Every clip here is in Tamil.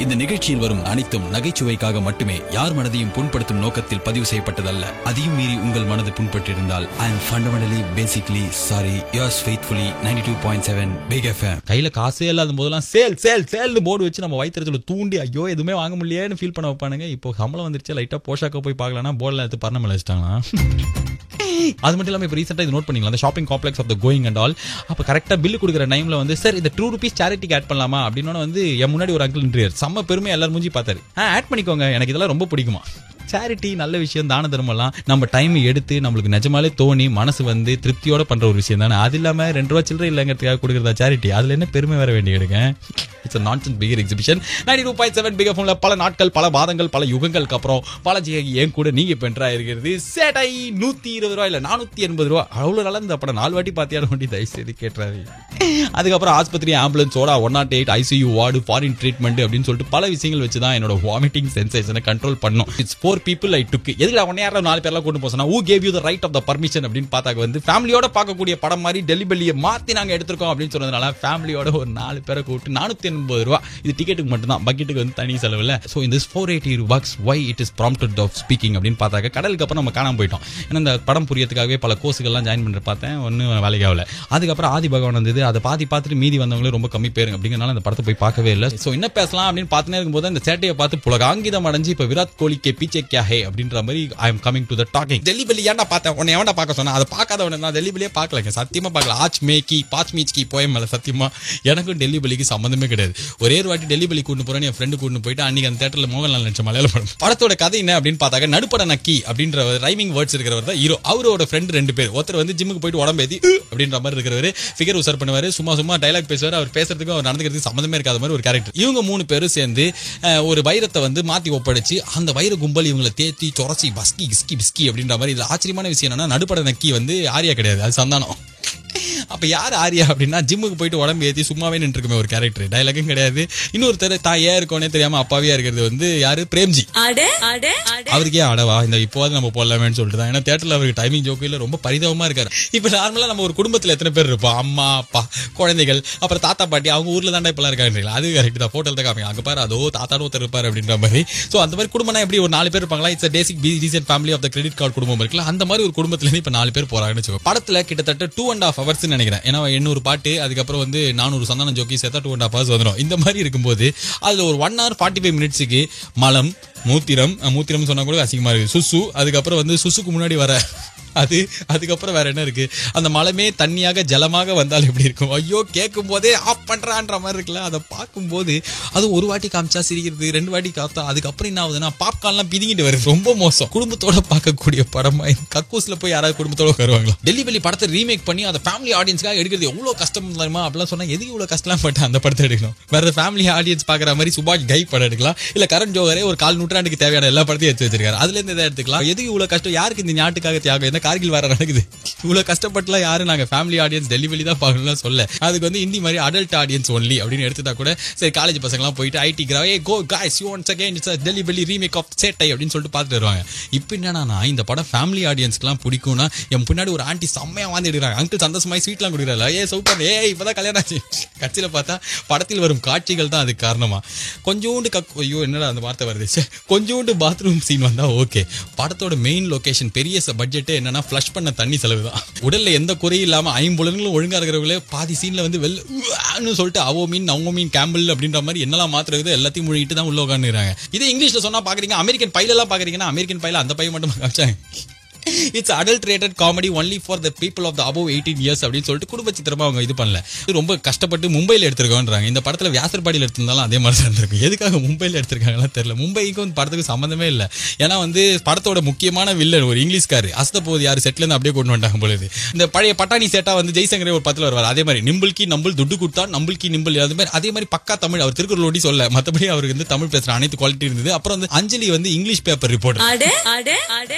இந்த நிகழ்ச்சியில் வரும் அனைத்தும் நகைச்சுவைக்காக மட்டுமே, யார் மனதையும் புண்படுத்தும் நோக்கத்தில் பதிவு செய்யப்பட்டதல்ல. அதையும் மீறி உங்கள் மனது புண்பட்டிருந்தால் I am fundamentally basically sorry. Yours faithfully 92.7 Big FM. கையில காசே இல்லாத போதெல்லாம் சேல்னு போர்டு வச்சு நம்ம வயிற்றுல தூண்டி ஐயோ எதுவுமே வாங்க முடியலன்னு ஃபீல் பண்ண வைப்பானுங்க. இப்போ சம்பளம் வந்துருச்சு, லைட்டா போஷாக்க போய் பார்க்கலாம்னா போர்டில் எடுத்து பர்ணமில் வச்சுட்டாங்களா. அது மட்டும் இல்லாமல் இப்போ ரீசெண்டாக இது நோட் பண்ணிக்கலாம், அந்த shopping complex of the going and all. அப்போ கரெக்டாக பில்லு கொடுக்குற டைமில் வந்து சார் இந்த ₹2 சேரிட்டிக்கு ஆட் பண்ணலாமா அப்படின்னு வந்து என் முன்னாடி ஒரு அங்கிள் நின்றார். செம்ம பெருமை எல்லாரும் மூஞ்சி பார்த்தாரு. ஆட் பண்ணிக்கோங்க, எனக்கு இதெல்லாம் ரொம்ப பிடிக்குமா. சேரிட்டி நல்ல விஷயம், தான தர்மம்லாம் நம்ம டைம் எடுத்து நம்மளுக்கு நிஜமாலே தோணி மனசு வந்து திருப்தியோட பண்ற ஒரு விஷயம் தானே. அது இல்லாம ₹2 சில்லறை இல்லைங்கிறதுக்காக கொடுக்குறதா சேரிட்டி, அதுல என்ன பெருமை வர வேண்டிய எடுங்க. It's a nonsense bigger exhibition. 92.7 Big FM பல நாட்கள், பல மாதங்கள், பல யுகங்களுக்கு அப்புறம் பல ஜிகி ஏன் கூட நீங்க பென்றா இருக்கிறது சேட்டை. ₹120 இல்ல ₹480. அவ்வளவு நல்லா இந்த படம் 4 வாட்டி பாத்தியான வேண்டி தயவு செய்து கேட்டுறாரு. அதுக்கப்புறம் ஆஸ்பத்திரி, ஆம்புலன்ஸோட 108 ICU வார்டு, ஃபாரின் ட்ரீட்மெண்ட் அப்படின்னு சொல்லிட்டு பல விஷயங்கள் வச்சுதான் என்னோட வாமிட்டிங் சென்சேஷனை கண்ட்ரோல் பண்ணும். It's 4 people I took. எதுக்கு உடனே யாரும் 4 பேர்லாம் கூட்டு போசனா who gave you the right of the permission அப்படின்னு பார்த்தாக்க வந்து ஃபேமிலியோட பார்க்கக்கூடிய படம் மாதிரி டெலிபெல்லியை மாத்தி நாங்க எடுத்திருக்கோம் அப்படின்னு சொன்னதுனால ஃபேமிலியோட ஒரு 4 பேரை கூப்பிட்டு ₹480. இது டிக்கெட்டுக்கு மட்டும் தான், பக்கெட்டுக்கு வந்து தனி செலவு இல்லை. ஸோ இந்த $480 why it is prompted of speaking அப்படின்னு பார்த்தாக்க கடலுக்கு அப்புறம் நம்ம காணாம போயிட்டோம். ஏன்னா இந்த படம் புரியறதுக்காகவே பல கோர்ஸுகள்லாம் ஜாயின் பண்ணி பார்த்தேன், ஒன்றும் வேலைக்கு ஆகல. அதுக்கப்புறம் ஆதி பகவான் வந்தது, அதை பார்த்துட்டு மீதி வந்தவங்களே ரொம்ப கம்மி பேருங்க அப்படிங்கிறனால அந்த படத்தை போய் பார்க்கவே இல்லை. ஸோ என்ன பேசலாம் அப்படின்னு பார்த்துனே இருக்கும்போது அந்த சேட்டையை பார்த்து புலகாங்கிதம் அடைஞ்சு இப்போ விராட் கோலிக்கு பீச்சே கியா ஹே அப்படின்ற மாதிரி I am coming to the talking. Delhi Belly ஏன்டா பார்த்தேன், உன்னை எவன்டா பார்க்க சொன்னா, அதை பார்க்காதவன நான் டெல்லிபெல்லியே பார்க்கலங்க, சத்தியமா பார்க்கல. பாச் மீச்கி போயம் மேல சத்தியமா எனக்கும் டெல்லிபெல்லிக்கு சம்மந்தமே கிடையாது. ஒரே ஒரு வாட்டி டெல்லிபெல்லி கூட்டு போறேன், என் ஃப்ரெண்டு கூட்டு போயிட்டு அன்னைக்கு அந்த தியேட்டர்ல மோகன்லால் நடிச்ச மலையாள படம். படத்தோட கதை என்ன அப்படின்னு பார்த்தாக்க நடுப்பட நக்கி அப்படின்ற ரைமிங் வேர்ட்ஸ் இருக்கிறவர் தான் ஹீரோ. அவரோட ஃப்ரெண்ட் 2 பேர். ஒருத்தர் வந்து ஜிம்முக்கு போயிட்டு உடம்பேதி அப்படின்ற மாதிரி இருக்கிறவர், ஃபிகர் உசர் பண்ணுவாரு, சும்மா டைலாக் பேசுவார், அவர் பேசுறதுக்கும் அவர் நடந்துக்கிறதுக்கு சம்மந்தமே இருக்காத மாதிரி ஒரு கேரக்டர். இவங்க 3 பேரும் சேர்ந்து ஒரு வைரத்தை வந்து மாத்தி ஒப்படைச்சு அந்த வைர கும்பல் இவங்களை தேத்தி சொரசி பிஸ்கி அப்படின்ற மாதிரி. இதுல ஆச்சரியமான விஷயம் என்னன்னா நடுப்பட நக்கி வந்து ஆரியா கிடையாது, அது சந்தானம். அப்ப யார் ஆரியா அப்படின்னா ஜிம்முக்கு போயிட்டு உடம்பு ஏற்றி சும்மாவே நின்று இருக்குமே ஒரு கேரக்டர், டைலாகும் கிடையாது. இன்னொருத்தர் தாயே இருக்கோனே தெரியாம அப்பாவியா இருக்கிறது வந்து யாரு, பிரேம்ஜி. அவருக்கே அடவா இந்த இப்போது நம்ம போடலாமேன்னு சொல்லிட்டு தான். ஏன்னா தியேட்டர்ல அவருக்கு டைமிங் ஜோக்கு இல்ல, ரொம்ப பரிதாபமா இருக்காரு. இப்ப நார்மலா நம்ம ஒரு குடும்பத்துல எத்தனை பேர் இருப்போம், அம்மா அப்பா குழந்தைகள் அப்புறம் தாத்தா பாட்டி, அவங்க ஊர்ல தாண்டா இப்பெல்லாம் இருக்காங்க. அது கரெக்ட் தான், போட்டோல தான் காமிங்க, அங்க பாரு அதோ தாத்தானு ஒருத்தர் இருப்பாரு அப்படின்ற மாதிரி. சோ அந்த மாதிரி குடும்பம்னா எப்படி ஒரு 4 பேர் இருப்பாங்களா, it's basic decent family of the credit card குடும்பம் இருக்குல்ல, அந்த மாதிரி ஒரு குடும்பத்துல இருந்து இப்ப 4 பேர் போறாங்கன்னு வச்சுக்கோ. படத்துல கிட்டத்தட்ட 2.5 hours நினைக்கிறேன். ஏன்னா 800 பாட்டு, அதுக்கப்புறம் வந்து 400 சந்தானம் ஜோக்கி சேர்த்தா 2.5 hours வந்துடும். இந்த மாதிரி இருக்கும்போது அதுல ஒரு 1 hour 45 minutesக்கு மலம், மூத்திரம் சொன்னா கூட அசிங்கமா இருக்கு, சுசு, அதுக்கப்புறம் வந்து சுசுக்கு முன்னாடி வர அதுக்கப்புறம் வேற என்ன இருக்கு, அந்த மலமே தண்ணியாக ஜலமாக வந்தால் எப்படி இருக்கும், ஐயோ கேட்கும் போதே ஆப் பண்றான்ற மாதிரி இருக்குல்ல. அதை பார்க்கும்போது அது ஒரு வாட்டி காமிச்சா சிரிக்கிறது, 2 வாட்டி காத்தா அதுக்கப்புறம் என்ன ஆகுதுன்னா பாப்கார்ன்லாம் பிதிங்கிட்டு வருது. ரொம்ப மோசம். குடும்பத்தோட பார்க்கக்கூடிய படமா கக்கூஸ்ல போய் யாராவது குடும்பத்தோட வருவாங்களா. டெல்லிபெல்லி படத்தை ரீமேக் பண்ணி அதை ஃபேமிலி ஆடியன்ஸ்க்காக எடுக்கிறது எவ்வளவு கஷ்டம் தெரியுமா அப்படிலாம் சொன்னா, எதுக்கு இவ்வளவு கஷ்டம் பட்டு அந்த படத்தை எடுக்கணும், வேற ஃபேமிலி ஆடியன்ஸ் பாக்குற மாதிரி சுபாஷ் கை படம் எடுக்கலாம், இல்ல கரண் ஜோஹரே ஒரு 4 நூற்றாண்டுக்கு தேவையான எல்லா படத்தையும் எடுத்து வச்சிருக்காரு, அதுல இருந்து எதை எடுத்துக்கலாம். எதுக்கு இவ்வளவு கஷ்டம், யாருக்கு இந்த நாட்டுக்காக தியாகம், கார்கில் வேற நடக்குது, இவ்வளவு கஷ்டப்பட்டுலாம் யாரும் நாங்க ஃபேமிலி ஆடியன்ஸ் டெல்லிவெளி தான் பார்க்கணும்னு சொல்ல. அதுக்கு வந்து இந்தி மாதிரி அடல்ட் ஆடியன்ஸ் ஒன்லி அப்படின்னு எடுத்துட்டா கூட சரி, காலேஜ் பசங்க எல்லாம் போயிட்டு ஐடி கிராவே go guys you want again it's Delhi Belly remake of Settai அப்படின்னு சொல்லிட்டு பார்த்துட்டு வருவாங்க. இப்போ என்னன்னா இந்த படம் ஃபேமிலி ஆடியன்ஸ்க்குலாம் பிடிக்கும்னா என் பின்னாடி ஒரு ஆண்டி செம்மையா வாந்தி எடுக்கிறாங்க, அங்கிள் சந்தோஷமாய் ஸ்வீட்லாம் கொடுக்குறாரு, ஏ சூப்பர், ஏ இப்பதான் கல்யாணம் ஆச்சு. கட்சியில பார்த்தா படத்தில் வரும் காட்சிகள் தான் அதுக்கு காரணமா. கொஞ்சோண்டு ஐயோ என்னடா அந்த வார்த்தை வருது, கொஞ்சோண்டு பாத்ரூம் சீன் வந்தா ஓகே. படத்தோட மெயின் லொகேஷன் பெரிய பட்ஜெட்டே என்னன்னா ஃப்ளஷ் பண்ண தண்ணி செலவு தான். உடல்ல எந்த குறையும் இல்லாம 5 புலன்களும் ஒழுங்கா இருக்கிறவங்களே பாதி சீன்ல வந்து வெள்ளு சொல்லிட்டு அவோ மீன் நவோ மீன் கேம்பிள் அப்படின்ற மாதிரி என்னெல்லாம் மாத்திரது எல்லாத்தையும் முழுகிட்டு தான் உள்ள உட்காந்துறாங்க. இதே இங்கிலீஷ்ல சொன்னா பாக்குறீங்க, அமெரிக்கன் பைல எல்லாம் பாக்குறீங்கன்னா அமெரிக்கன் பைல அந்த பையன் மட்டும் காமிச்சாங்க. It's adulterated comedy only for the people of the above 18 years அப்படின்னு சொல்லிட்டு குடும்ப சித்திரமா அவங்க இது பண்ணல. ரொம்ப கஷ்டப்பட்டு மும்பைல எடுத்திருக்காங்கன்றாங்க. இந்த படத்துல வியாசர்பாடியில எடுத்திருந்தாலும் அதே மாதிரி தான் இருந்திருக்கும். எதுக்காக மும்பைல எடுத்திருக்காங்களா தெரியல. மும்பைக்கும் படத்துக்கு சம்பந்தமே இல்லை. ஏன்னா வந்து படத்தோட முக்கியமான வில்லன் ஒரு இங்கிலீஷ்காரு அஸ்தபோது யாரு செட்ல இருந்து அப்படியே கொண்டு வந்தாங்க போல. இந்த பழைய பட்டாணி சேட்டா வந்து ஜெய்சங்கரே ஒரு படத்துல வருவார். அதே மாதிரி நிம்பிள்கி நம்பிள் துட்டு கொடுத்தா நம்பிள்கி நிம்பிள் அதே மாதிரி பக்கா தமிழ். அவர் திருக்குறள் ஓடி சொல்ல, மற்றபடி அவருக்கு வந்து தமிழ் பேசுற அனைத்து குவாலிட்டி இருந்தது. அப்புறம் வந்து அஞ்சலி வந்து இங்கிலீஷ் பேப்பர் ரிப்போர்ட்டர்.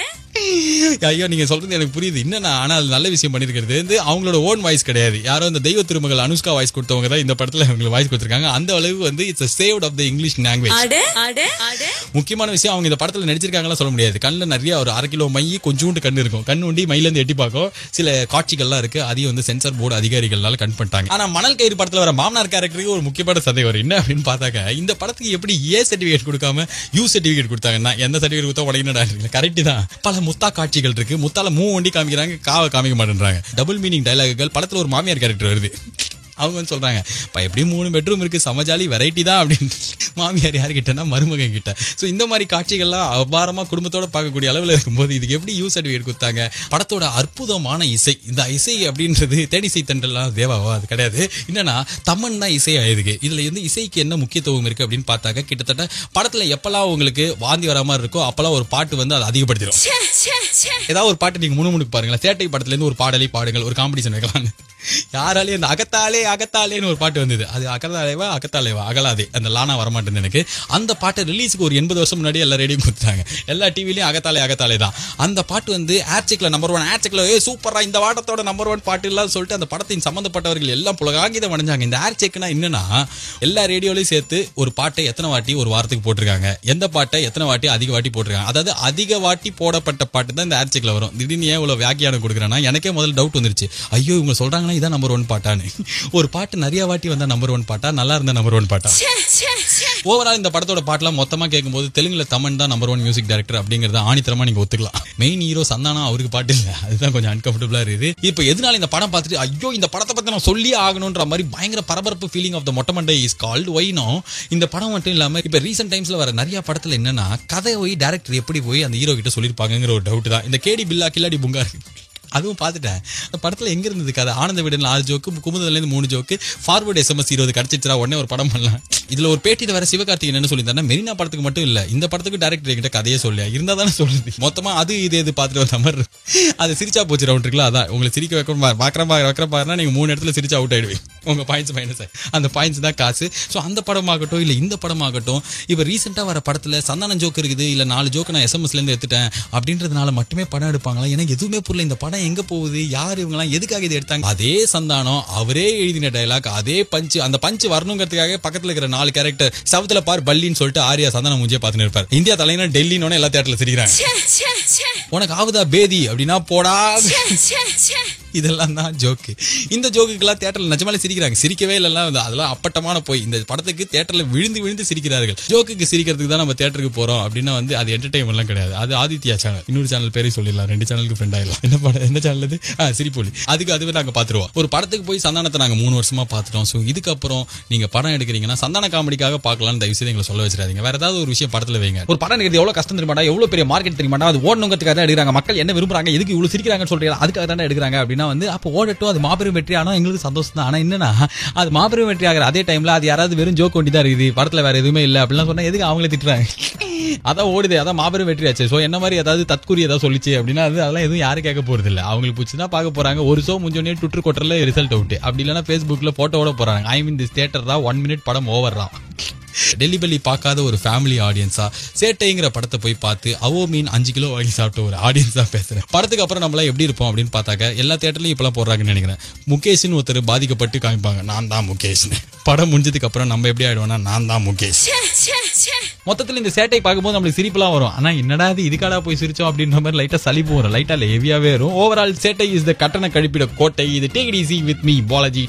ஐயோ நீங்க சொல்றது எனக்கு புரியுது என்னன்னா, ஆனா அது நல்ல விஷயம் பண்ணிருக்கிறது வந்து அவங்களோட ஓன் வாய்ஸ் கிடையாது. யாரோ இந்த தெய்வ திருமகள் அனுஷ்கா வாய்ஸ் கொடுத்தவங்க தான் இந்த படத்துல அவங்களுக்கு வாய்ஸ் கொடுத்திருக்காங்க. அந்த அளவு வந்து it's saved of the English language. முக்கியமான விஷயம் அவங்க இந்த படத்துல நடிச்சிருக்காங்களா சொல்ல முடியாது. கண்ணுல நிறைய ஒரு 1/2 கிலோ மை கொஞ்சோண்டு கண்ணு இருக்கும். கண்ணு உண்டி மயில இருந்து எட்டி பார்க்கும். சில காட்சிகள்லாம் இருக்கு. அதையும் வந்து சென்சார் போர்டு அதிகாரிகளால கண் பண்ணிட்டாங்க. ஆனா மணல் கயிறு படத்துல வர மாமனார் கேரக்டருக்கு ஒரு முக்கியமான சந்தேகம் வரும். என்ன அப்படின்னு பார்த்தாக்க இந்த படத்துக்கு எப்படி ஏ சர்டிபிகேட் கொடுக்காம யூ சர்டிபிகேட் கொடுத்தாங்கன்னா எந்த சர்டிபிகேட் கொடுத்தா உடனே கரெக்ட் தான். பல முத்தா காட்சிகள் இருக்கு. முத்தால வண்டி காமிக்கிறாங்க, காவை காமிக்க மாட்டேன்றாங்க. டபுள் மீனிங் டயலாகுகள். படத்துல ஒரு மாமியார் கேரக்டர் வருது. அவங்க வந்து சொல்றாங்க எப்படியும் 3 பெட்ரூம் இருக்கு, சமஜாலி வெரைட்டி தான் அப்படின்னு. மாமியார் யாருக்கிட்டனா மருமகன் கிட்ட. ஸோ இந்த மாதிரி காட்சிகள்லாம் அபாரமா குடும்பத்தோட பார்க்கக்கூடிய அளவில் இருக்கும்போது இதுக்கு எப்படி யூ சர்டிஃபிகேட் கொடுத்தாங்க? படத்தோட அற்புதமான இசை. இந்த இசை அப்படின்றது தேனிசை தண்டெல்லாம் தேவாவா? அது கிடையாது. என்னன்னா தமன் தான் இசை ஆயுதுக்கு. இதுல வந்து இசைக்கு என்ன முக்கியத்துவம் இருக்கு அப்படின்னு பார்த்தாக்க கிட்டத்தட்ட படத்துல எப்பெல்லாம் உங்களுக்கு வாந்தி வர மாதிரி இருக்கோ அப்பெல்லாம் ஒரு பாட்டு வந்து அதை அதிகப்படுத்திடும். ஏதாவது ஒரு பாட்டு நீங்க முணுமுணுக்கு பாருங்களேன். சேட்டை படத்துல இருந்து ஒரு பாடலை பாடுங்கள், ஒரு காம்படிஷன் வைக்கலாம். யாராலே அந்த அகத்தாலேன்னு ஒரு பாட்டு வந்தது. அது அகத்தாலேவா அகலாதே, அந்த லானா வரமாட்டேன் எனக்கு. அந்த பாட்டை ரிலீஸுக்கு ஒரு 80 வருஷம் முன்னாடி எல்லா ரேடியும் கொடுத்தாங்க. எல்லா டிவிலையும் அகத்தாலே தான். அந்த பாட்டு வந்து ஏர்செக்ல நம்பர் 1, ஏர்செக்ல சூப்பரா இந்த வாட்டத்தோட நம்பர் 1 பாட்டு எல்லாம் சொல்லிட்டு அந்த படத்தின் சம்பந்தப்பட்டவர்கள் எல்லாம் புலகாங்கிதம் அடைஞ்சாங்க. இந்த ஏர்செக்னா என்னன்னா எல்லா ரேடியோலையும் சேர்த்து ஒரு பாட்டை எத்தனை வாட்டி ஒரு வாரத்துக்கு போட்டிருக்காங்க, எந்த பாட்டை எத்தனை வாட்டி அதிக வாட்டி போட்டிருக்காங்க. அதாவது அதிக வாட்டி போடப்பட்ட பாட்டு தான் இந்த ஏர்செக்ல வரும். திடீர்னு ஏன் இவ்வளவு வியாக்கியானம் கொடுக்குறேன்னா எனக்கே முதல்ல டவுட் வந்துருச்சு. ஐயோ இவங்க சொல்றாங்கன்னா இதான் நம்பர் 1 பாட்டான்னு. ஒரு பாட்டு நிறைய வாட்டி வந்தா நம்பர் 1 பாட்டா, நல்லா இருந்தா நம்பர் 1 பாட்டா? ஓவரால் இந்த படத்தோட பாட்டுலாம் மொத்தமா கேட்கும்போது தெலுங்குல தமன் தான் நம்பர் 1 மியூசிக் டைரக்டர் அப்படிங்கறத ஆணித்தரமா நீங்க ஒத்துக்கலாம். மெயின் ஹீரோ சந்தானா, அவருக்கு பாட்டு இல்ல, அதுதான் கொஞ்சம் அன்கம்ஃபர்டபுளா இருக்குது. இப்போ எதனால இந்த படம் பார்த்துட்டு ஐயோ இந்த படத்தை பத்தி நான் சொல்லியே ஆகணும்ன்ற மாதிரி பயங்கர பரபரப்பு ஃபீலிங் ஆஃப் த மொட்டை மண்டை இஸ் கால்ட் ஒய்னோ. இந்த படம் மட்டும் இல்லாம இப்ப ரீசென்ட் டைம்ஸ்ல வர நிறைய படத்துல என்னன்னா கதை போய் டைரக்டர் எப்படி போய் அந்த ஹீரோ கிட்ட சொல்லிருப்பாங்கிற ஒரு டவுட் தான். இந்த கேடி பில்லா கில்லாடி புங்கா அதுவும் பார்த்துட்டேன். அந்த படத்துல எங்க இருந்தது கதை? ஆனந்த விடன் 6 ஜோக்கு, குமுதல இருந்து 3 ஜோக்கு, ஃபார்வர்ட் SMS 20 கிடைச்சிச்சா உடனே ஒரு படம் பண்ணலாம். இதுல ஒரு பேட்டியில வர சிவகார்த்திகேயன் என்ன சொல்லியிருந்தாருன்னா மெரினா படத்துக்கு மட்டும் இல்ல இந்த படத்துக்கு டைரக்டர் கிட்ட கதையே சொல்லியா இருந்தா தானே சொல்றது. மொத்தமா அது இது பார்த்துட்டு வந்த மாதிரி அது சிரிச்சா போச்சு ரவுண்ட் இருக்குல்ல. அதான் உங்களை சிரிக்க வைக்கிற பாருன்னா நீங்க 3 இடத்துல சிரிச்சா அவுட் ஆயிடுவீங்க. உங்க பாயிண்ட்ஸ் மைனஸ், அந்த பாயிண்ட்ஸ் தான் காசு. ஸோ அந்த படமாகட்டும் இல்ல இந்த படமாகட்டும் இப்ப ரீசெண்டா வர படத்துல சந்தானம் ஜோக்கு இருக்குது, இல்ல 4 ஜோக்கு நான் SMS இருந்து எடுத்துட்டேன் அப்படின்றதுனால மட்டுமே படம் எடுப்பாங்களா? எனக்கு எதுவுமே புரியல. இந்த படம் எங்க போகுது, யார் இவங்கலாம், எதுக்காக இதை எடுத்தாங்க? அதே சந்தானம் அவரே எழுதின டயலாக், அதே பஞ்சு, அந்த பஞ்சு வரணுங்கிறதுக்காக பக்கத்துல இருக்கிற 4 கேரக்டர் சவுத்துல பார் பல்லின்னு சொல்லிட்டு ஆரியா சந்தானம் மூஞ்சியே பார்த்துன்னு இருப்பார். இந்தியா தலைனா டெல்லின்னு எல்லா தியேட்டர்ல சிரிக்கிறாங்க. உனக்கு ஆகுதா பேதி அப்படின்னா போடா. இதெல்லாம் தான் ஜோக்கு. இந்த ஜோக்குக்கெல்லாம் தியேட்டர்ல நிஜமாலே சிரிக்கிறாங்க. சிரிக்கவே இல்லைன்னா அதெல்லாம் அப்பட்டமான போய் இந்த படத்துக்கு தியேட்டர்ல விழுந்து சிரிக்கிறார்கள். ஜோக்குக்கு சிரிக்கிறதுக்கு தான் நம்ம தியேட்டருக்கு போறோம் அப்படின்னா வந்து அது என்டர்டைன்மெண்ட்லாம் கிடையாது. அது ஆதித்யா சேனல், இன்னொரு சேனல் பேரே சொல்லிடலாம், 2 சேனலுக்கு ஃப்ரெண்ட் ஆயிடலாம். என்ன படம், என்ன சேனல் அது? சிரிப்பொலி. அதுவே நாங்க பாத்துருவோம். ஒரு படத்துக்கு போய் சந்தானத்தை நாங்க 3 வருஷமா பாத்துட்டோம். சோ இதுக்கப்புறம் நீங்க படம் எடுக்கிறீங்கன்னா சந்தான காமெடிக்காக பார்க்கலாம்னு தயவு செய்து எங்களை சொல்ல வச்சிடாதீங்க. வேற ஏதாவது ஒரு விஷயம் படத்துல வைங்க. ஒரு படம் எடுக்கிறது எவ்வளவு கஷ்டம் தெரியுமாடா, எவ்வளவு பெரிய மார்க்கெட் தெரியுமாடா, அது ஓடணுங்கிறதுக்காக தான் எடுக்கிறாங்க. மக்கள் என்ன விரும்புறாங்க, எதுக்கு இவ்வளவு சிரிக்கிறாங்கன்னு சொல்றீங்க, அதுக்காக தான் எடுக்கிறாங்க அப்படின்னா வந்து அப்போ ஓடட்டும், அது மாபெரும் வெற்றி. ஆனா எங்களுக்கு சந்தோஷம் தான். ஆனா என்னன்னா அது மாபெரும் வெற்றி ஆகிற அதே டைம்ல அது யாராவது வெறும் ஜோக் ஒண்டி தான் இருக்குது, படத்துல வேற எதுவுமே இல்ல அப்படிலாம் சொன்னா எதுக்கு அவங்களே திட்டுறாங்க? அதான் ஓடுது, அதான் மாபெரும் வெற்றி ஆச்சு. சோ என்ன மாதிரி ஏதாவது தற்கூரி ஏதாவது சொல்லிச்சு அப்படின்னா அதெல்லாம் எதுவும் யாரும் கேட்க போறது இல்ல. அவங்களுக்கு பிடிச்சதான் பார்க்க போறாங்க. ஒரு ஷோ முடிஞ்சோடனே ட்விட்டர் கொட்டர்ல ரிசல்ட் அவுட், அப்படி இல்லைன்னா Facebookல போட்டோட போறாங்க. ஐ மீன் திஸ் தியேட்டர் தான் 1 minute படம் ஓவர் தான். டெல்லி பள்ளி பார்க்காத ஒரு ஃபேமிலி ஆடியன்ஸா சேட்டைங்கிற படத்தை போய் பார்த்து அவோ மீன் 5 கிலோ வாங்கி சாப்பிட்ட ஒரு ஆடியன்ஸா பேசுறேன். படத்துக்கு அப்புறம் நம்மள எப்படி இருப்போம் அப்படின்னு பார்த்தாக்க எல்லா தியேட்டர்லயும் இப்பெல்லாம் போடுறாங்கன்னு நினைக்கிறேன். முகேஷ்னு ஒருத்தர் பாதிக்கப்பட்டு காமிப்பாங்க, நான் தான் முகேஷ். படம் முடிஞ்சதுக்கு அப்புறம் நம்ம எப்படி ஆயிடுவோம்னா நான் தான் முகேஷ். மொத்தத்தில் இந்த சேட்டை பார்க்கும்போது நம்மளுக்கு சிரிப்புலாம் வரும். ஆனா என்னடா இதுக்காடா போய் சிரிச்சோம் அப்படின்ற மாதிரி லைட்டா சலிப்பு வரும், லைட்டா ஹெவியாவே வரும். ஓவரால் சேட்டை இஸ் த கட்டண கழிப்பிட கோட்டை. இது take it easy with me Balaji.